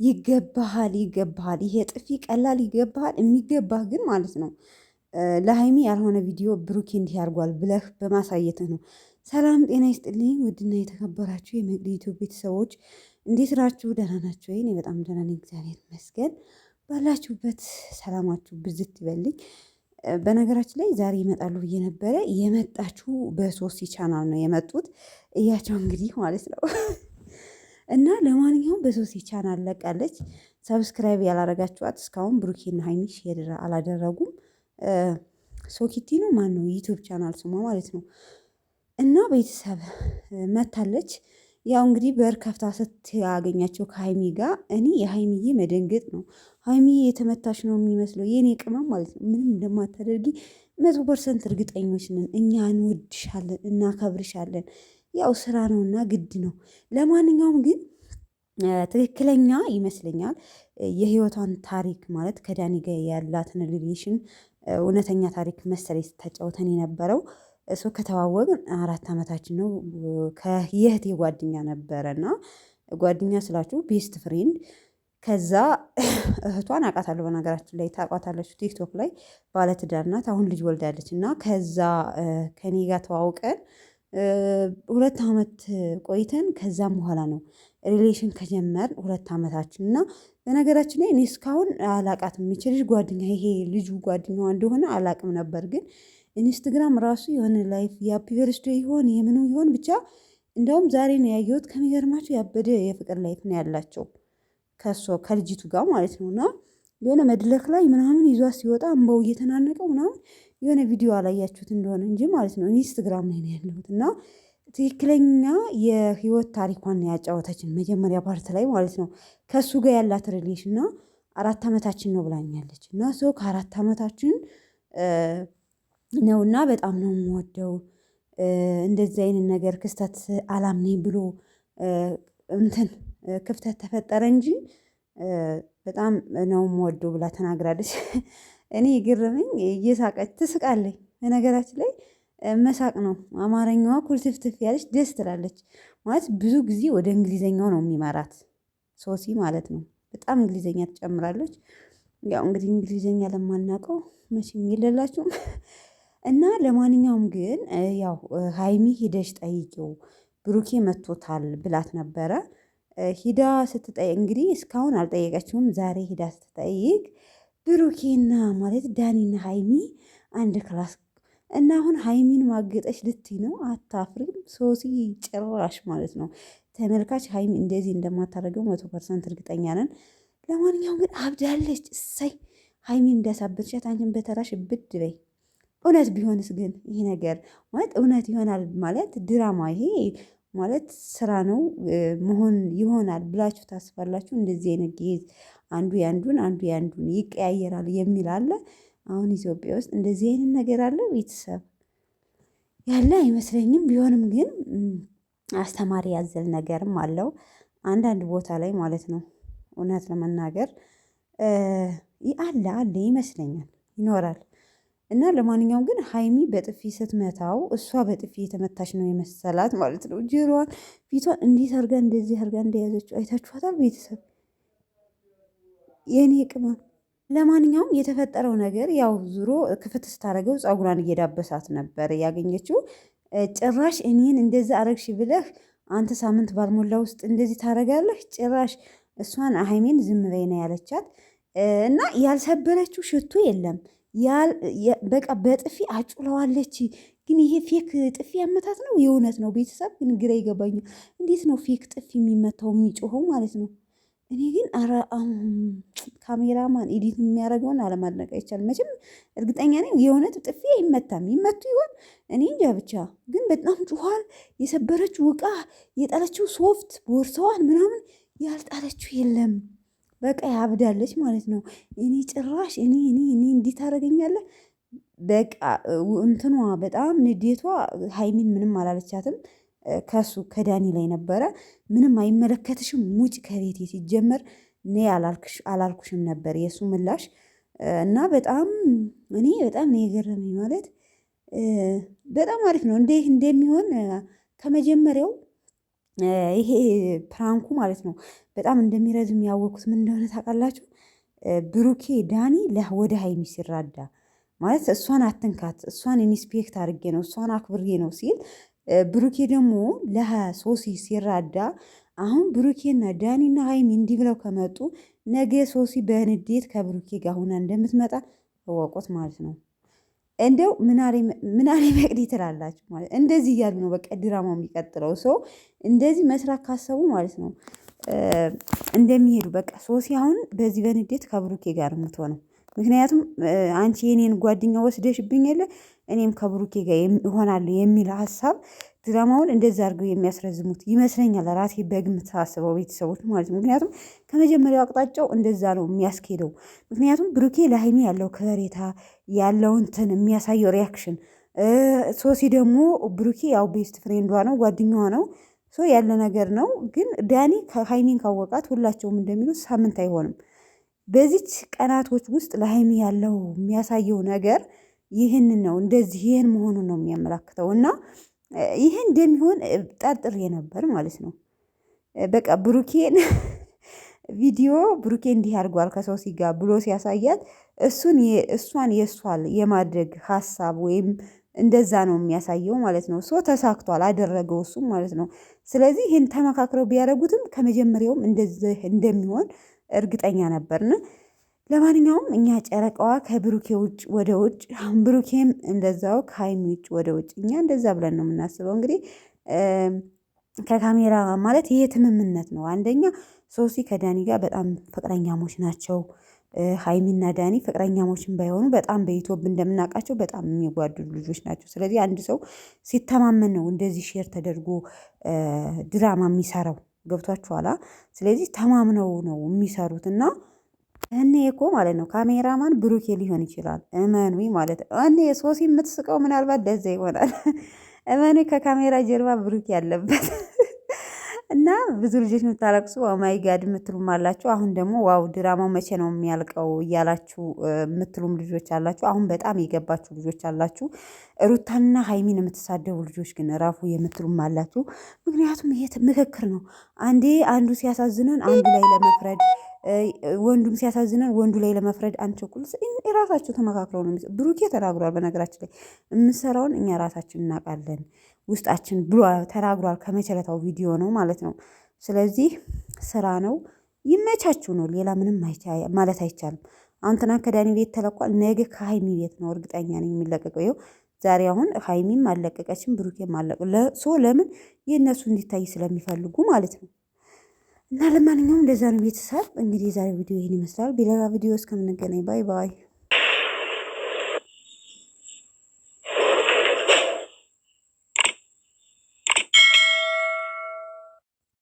ይገባሃል። ይሄ ጥፊ ቀላል ይገባሃል። የሚገባህ ግን ማለት ነው ለሀይሚ ያልሆነ ቪዲዮ ብሩኬ እንዲህ አድርጓል ብለህ በማሳየትህ ነው። ሰላም ጤና ይስጥልኝ። ውድና የተከበራችሁ የመቅዲ ዩቲዩብ ቤተሰቦች እንዴት ናችሁ? ደህና ናችሁ? እኔ በጣም ደህና ነኝ፣ እግዚአብሔር ይመስገን። ባላችሁበት ሰላማችሁ ብዝት ይበልኝ። በነገራችን ላይ ዛሬ ይመጣሉ ብዬ ነበረ። የመጣችሁ በሶሲ ቻናል ነው የመጡት። እያቸው እንግዲህ ማለት ነው እና ለማንኛውም በሶሲ ቻናል ለቃለች። ሰብስክራይብ ያላረጋችኋት እስካሁን ብሩኬና ሀይሚ ሼር አላደረጉም። ሶኪቲ ነው ማን ነው ዩቲዩብ ቻናል ስሟ ማለት ነው። እና ቤተሰብ መታለች። ያው እንግዲህ በር ከፍታ ስትያገኛቸው ከሀይሚ ጋር እኔ የሀይሚዬ መደንገጥ ነው። ሀይሚዬ የተመታች ነው የሚመስለው የኔ ቅመም ማለት ነው። ምንም እንደማታደርጊ 100% እርግጠኞች ነን። እኛ እንወድሻለን፣ እናከብርሻለን። ያው ስራ ነውና ግድ ነው። ለማንኛውም ግን ትክክለኛ ይመስለኛል የህይወቷን ታሪክ ማለት ከዳኒ ጋር ያላትን ሪሌሽን እውነተኛ ታሪክ መሰለኝ ስታጫውተን የነበረው። እሱ ከተዋወቅን 4 ዓመታችን ነው። ከየእህቴ ጓደኛ ነበረና ጓደኛ ስላችሁ ቤስት ፍሬንድ። ከዛ እህቷን አውቃታለሁ፣ በነገራችን ላይ ታውቃታለች። ቲክቶክ ላይ ባለትዳር ናት፣ አሁን ልጅ ወልዳለች። እና ከዛ ከኔ ጋር ተዋውቀን 2 ዓመት ቆይተን ከዛም በኋላ ነው ሪሌሽን ከጀመር 2 ዓመታችን። እና በነገራችን ላይ እኔ እስካሁን አላቃትም የሚችልሽ ጓደኛ ይሄ ልጁ ጓደኛዋ እንደሆነ አላቅም ነበር። ግን ኢንስታግራም ራሱ የሆነ ላይፍ የሀፒ በርስዴ ይሆን የምኑ ይሆን ብቻ እንደውም ዛሬ ነው ያየሁት። ከሚገርማቸው ያበደ የፍቅር ላይፍ ነው ያላቸው ከሷ ከልጅቱ ጋር ማለት ነው። እና የሆነ መድረክ ላይ ምናምን ይዟት ሲወጣ እንባው እየተናነቀው ምናምን የሆነ ቪዲዮ አላያችሁት እንደሆነ እንጂ ማለት ነው ኢንስታግራም ላይ ነው ያለሁት። እና ትክክለኛ የህይወት ታሪኳን ያጫወተችን መጀመሪያ ፓርት ላይ ማለት ነው። ከሱ ጋር ያላት ሪሌሽን እና 4 ዓመታችን ነው ብላኛለች። እና ሰው ከ4 ዓመታችን ነውና በጣም ነው የምወደው። እንደዚህ አይነት ነገር ክስተት አላምነኝ ብሎ እንትን ክፍተት ተፈጠረ እንጂ በጣም ነው የምወደው ብላ ተናግራለች። እኔ የገረመኝ እየሳቀች ትስቃለች። በነገራችን ላይ መሳቅ ነው አማርኛዋ ኩልትፍትፍ ያለች ደስ ትላለች። ማለት ብዙ ጊዜ ወደ እንግሊዘኛው ነው የሚመራት ሶሲ ማለት ነው። በጣም እንግሊዘኛ ትጨምራለች። ያው እንግዲህ እንግሊዘኛ ለማናውቀው መቼም የለላችሁም። እና ለማንኛውም ግን ያው ሀይሚ ሂደሽ ጠይቂው ብሩኬ መቶታል ብላት ነበረ። ሂዳ ስትጠይቅ እንግዲህ እስካሁን አልጠየቀችውም። ዛሬ ሂዳ ስትጠይቅ ብሩኬና ማለት ዳኒና ሀይሚ አንድ ክላስ እና አሁን ሀይሚን ማገጠች ልትይ ነው። አታፍሪም ሶሲ ጭራሽ ማለት ነው። ተመልካች ሀይሚ እንደዚህ እንደማታደርገው 100% እርግጠኛ ነን። ለማንኛውም ግን አብዳለች። እሰይ ሀይሚን እንዳሳበድሻት አንቺን በተራሽ ብድ በይ። እውነት ቢሆንስ ግን ይሄ ነገር ማለት እውነት ይሆናል ማለት ድራማ ይሄ ማለት ስራ ነው መሆን ይሆናል ብላችሁ ታስባላችሁ? እንደዚህ አይነት ጊዜ አንዱ ያንዱን ይቀያየራል የሚል አለ። አሁን ኢትዮጵያ ውስጥ እንደዚህ አይነት ነገር አለ? ቤተሰብ ያለ አይመስለኝም። ቢሆንም ግን አስተማሪ ያዘል ነገርም አለው አንዳንድ ቦታ ላይ ማለት ነው። እውነት ለመናገር አለ ይመስለኛል ይኖራል። እና ለማንኛውም ግን ሀይሚ በጥፊ ስትመታው እሷ በጥፊ የተመታች ነው የመሰላት ማለት ነው። ጆሮዋን ፊቷን እንዴት አርጋ እንደዚህ አርጋ እንደያዘችው አይታችኋታል ቤተሰብ የኔ ቅመም። ለማንኛውም የተፈጠረው ነገር ያው ዙሮ ክፍት ስታደርገው ፀጉሯን እየዳበሳት ነበር ያገኘችው። ጭራሽ እኔን እንደዚህ አረግሽ ብለህ አንተ ሳምንት ባልሞላ ውስጥ እንደዚህ ታደርጋለህ? ጭራሽ እሷን ሀይሜን ዝም በይ ነው ያለቻት። እና ያልሰበረችው ሽቶ የለም። በቃ በጥፊ አጩለዋለች። ግን ይሄ ፌክ ጥፊ ያመታት ነው የእውነት ነው? ቤተሰብ ግን ግራ ይገባኛል። እንዴት ነው ፌክ ጥፊ የሚመታው የሚጮኸው ማለት ነው? እኔ ግን ካሜራማን ኤዲት የሚያደርገውን አለማድነቅ አይቻልም። መቼም እርግጠኛ ነኝ የእውነት ጥፊ አይመታም። ይመቱ ይሆን እኔ እንጃ። ብቻ ግን በጣም ጩኋል። የሰበረችው እቃ የጣለችው ሶፍት ቦርሳዋን ምናምን ያልጣለችው የለም። በቃ ያብዳለች ማለት ነው። እኔ ጭራሽ እኔ እንዲህ ታደርገኛለህ። በቃ እንትኗ በጣም ንዴቷ ሀይሚን ምንም አላለቻትም። ከሱ ከዳኒ ላይ ነበረ። ምንም አይመለከትሽም ውጭ ከቤቴ ሲጀመር እኔ አላልኩሽም ነበር የእሱ ምላሽ። እና በጣም እኔ በጣም ነው የገረመኝ። ማለት በጣም አሪፍ ነው እንዴ እንደሚሆን ከመጀመሪያው ይሄ ፕራንኩ ማለት ነው በጣም እንደሚረዝም ያወቅኩት ምን እንደሆነ ታውቃላችሁ? ብሩኬ ዳኒ ወደ ሀይሚ ሲራዳ ማለት እሷን አትንካት፣ እሷን ኢንስፔክት አድርጌ ነው እሷን አክብሬ ነው ሲል ብሩኬ ደግሞ ለሶሲ ሲራዳ አሁን ብሩኬና ዳኒና ሀይሚ እንዲህ ብለው ከመጡ ነገ ሶሲ በንዴት ከብሩኬ ጋር ሆና እንደምትመጣ እወቁት ማለት ነው። እንደው ምናሌ መቅዲ ትላላችሁ ማለት እንደዚህ እያሉ ነው በቃ ድራማው የሚቀጥለው ሰው እንደዚህ መስራት ካሰቡ ማለት ነው እንደሚሄዱ በቃ ሶሲ አሁን በዚህ በንዴት ከብሩኬ ጋር የምትሆነው ምክንያቱም አንቺ የኔን ጓደኛ ወስደሽብኝ የለ እኔም ከብሩኬ ጋር እሆናለሁ የሚል ሀሳብ ድራማውን እንደዛ አድርገው የሚያስረዝሙት ይመስለኛል። ራሴ በግምት ሳስበው ቤተሰቦች ማለት ነው። ምክንያቱም ከመጀመሪያው አቅጣጫው እንደዛ ነው የሚያስኬደው። ምክንያቱም ብሩኬ ለሀይሚ ያለው ከበሬታ ያለው እንትን የሚያሳየው ሪያክሽን፣ ሶሲ ደግሞ ብሩኬ ያው ቤስት ፍሬንዷ ነው ጓደኛዋ ነው ያለ ነገር ነው። ግን ዳኒ ሀይሚን ካወቃት ሁላቸውም እንደሚሉት ሳምንት አይሆንም። በዚች ቀናቶች ውስጥ ለሀይሚ ያለው የሚያሳየው ነገር ይህንን ነው። እንደዚህ ይህን መሆኑን ነው የሚያመላክተው እና ይህን እንደሚሆን ጠርጥሬ ነበር ማለት ነው። በቃ ብሩኬን ቪዲዮ ብሩኬ እንዲህ አድርጓል ከሶሲ ጋር ብሎ ሲያሳያት እሷን የእሷል የማድረግ ሀሳብ ወይም እንደዛ ነው የሚያሳየው ማለት ነው። ተሳክቷል፣ አደረገው እሱም ማለት ነው። ስለዚህ ይህን ተመካክረው ቢያደርጉትም ከመጀመሪያውም እንደዚህ እንደሚሆን እርግጠኛ ነበርን። ለማንኛውም እኛ ጨረቃዋ ከብሩኬ ውጭ ወደ ውጭ፣ ብሩኬም እንደዛው ከሀይሚ ውጭ ወደ ውጭ፣ እኛ እንደዛ ብለን ነው የምናስበው። እንግዲህ ከካሜራ ማለት ይሄ ትምምነት ነው። አንደኛ ሶሲ ከዳኒ ጋር በጣም ፍቅረኛሞች ናቸው። ሀይሚና ዳኒ ፍቅረኛሞችን ባይሆኑ በጣም በዩቲዩብ እንደምናውቃቸው በጣም የሚጓደዱ ልጆች ናቸው። ስለዚህ አንድ ሰው ሲተማመን ነው እንደዚህ ሼር ተደርጎ ድራማ የሚሰራው። ገብቷችኋላ? ስለዚህ ተማምነው ነው የሚሰሩት እና እኔ እኮ ማለት ነው ካሜራማን ብሩኬ ሊሆን ይችላል። እመኑ ማለት እኔ ሶሲ የምትስቀው ምናልባት ለዛ ይሆናል። እመኑ ከካሜራ ጀርባ ብሩኬ ያለበት እና ብዙ ልጆች የምታለቅሱ ኦማይ ጋድ የምትሉም አላችሁ። አሁን ደግሞ ዋው ድራማው መቼ ነው የሚያልቀው እያላችሁ የምትሉም ልጆች አላችሁ። አሁን በጣም የገባችሁ ልጆች አላችሁ። ሩታንና ሀይሚን የምትሳደቡ ልጆች ግን ራፉ የምትሉም አላችሁ። ምክንያቱም ይሄ ምክክር ነው። አንዴ አንዱ ሲያሳዝነን አንዱ ላይ ለመፍረድ፣ ወንዱም ሲያሳዝነን ወንዱ ላይ ለመፍረድ አንቸኩል። የራሳቸው ተመካክረው ነው። ብሩኬ ተናግሯል። በነገራችን ላይ የምንሰራውን እኛ ራሳችን እናውቃለን ውስጣችን ብሎ ተናግሯል። ከመቸለታው ቪዲዮ ነው ማለት ነው። ስለዚህ ስራ ነው፣ ይመቻችሁ ነው። ሌላ ምንም ማለት አይቻልም። አሁን ትናንት ከዳኒ ቤት ተለቋል። ነገ ከሀይሚ ቤት ነው እርግጠኛ ነኝ የሚለቀቀው። ይኸው ዛሬ አሁን ሀይሚም አልለቀቀችም፣ ብሩኬም አለቀ። ለምን የእነሱ እንዲታይ ስለሚፈልጉ ማለት ነው። እና ለማንኛውም እንደዛ ነው ቤተሰብ። እንግዲህ የዛሬ ቪዲዮ ይህን ይመስላል። በሌላ ቪዲዮ እስከምንገናኝ ባይ ባይ።